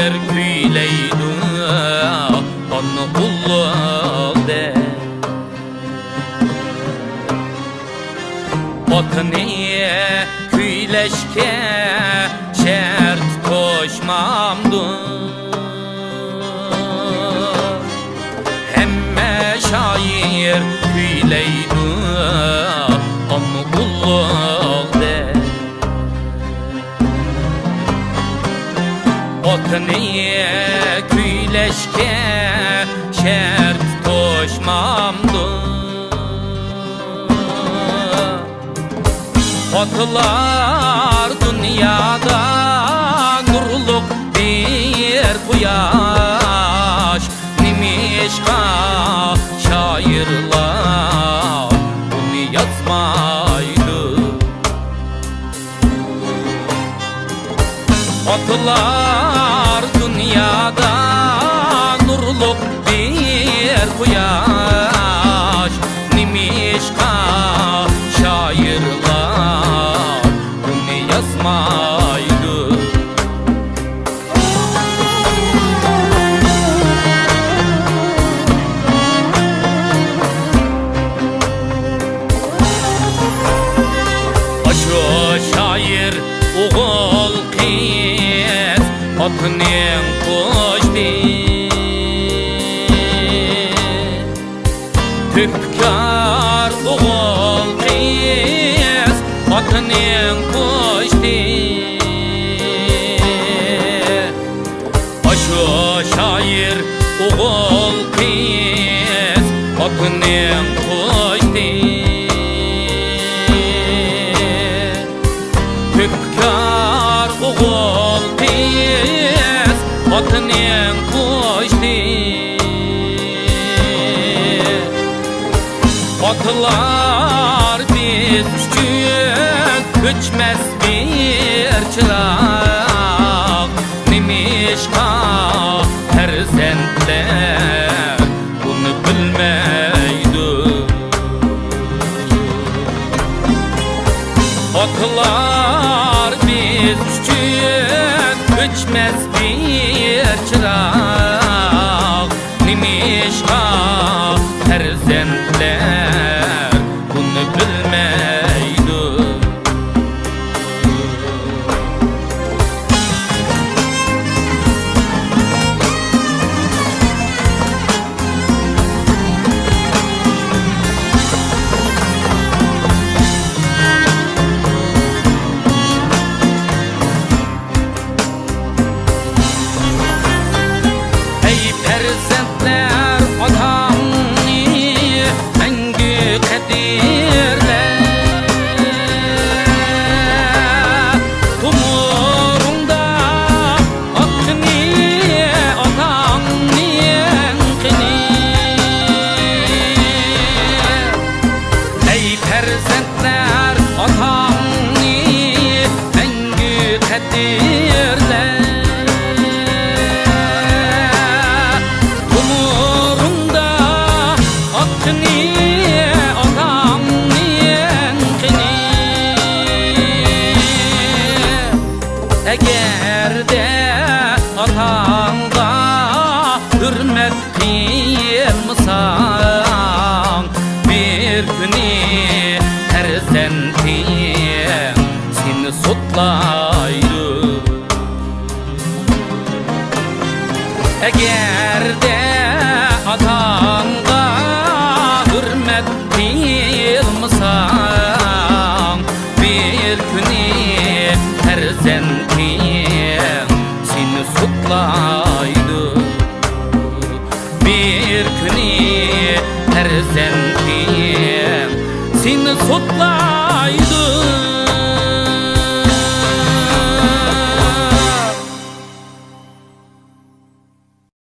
şair küyleydi onu kulluk de. Otniye küyleşke şert koşmamdı. Hemme şair küyleydi onu kulluk de. Otniye küyleşke şert koşmamdı. Otlar dünyada nurluk bir kuyaş, nimişka şairlar bunu yazmaydı. Otlar dünyada nurluk bir kuyaş, nimişka şairlar bunu yazmaydı. Aşo şair oğul kız otnin koştu. Tüpkar oğul kız otnin koştu. Aşo şair oğul kız otnin koştu. Tüpkar oğul kız otnin koştu. Otlar biz üçün göçmez bir çırak, nimişka erzentler bunu bilmeydi. Otlar biz üçün göçmez bir çırak, nimişka erzentler bunu bilmeydi. Ey erzentler otamni hangi kadirler, umurunda otni otamni enkini. Ey erzentler otamni hangi kadirler, eğer de atanga hürmet kılmasan, bir günü erzentin seni sutlaydı. Eğer de atanga hürmet kılmasan, bir günü erzentin seni sutlaydı. Bir günü erzentin seni sutlaydı.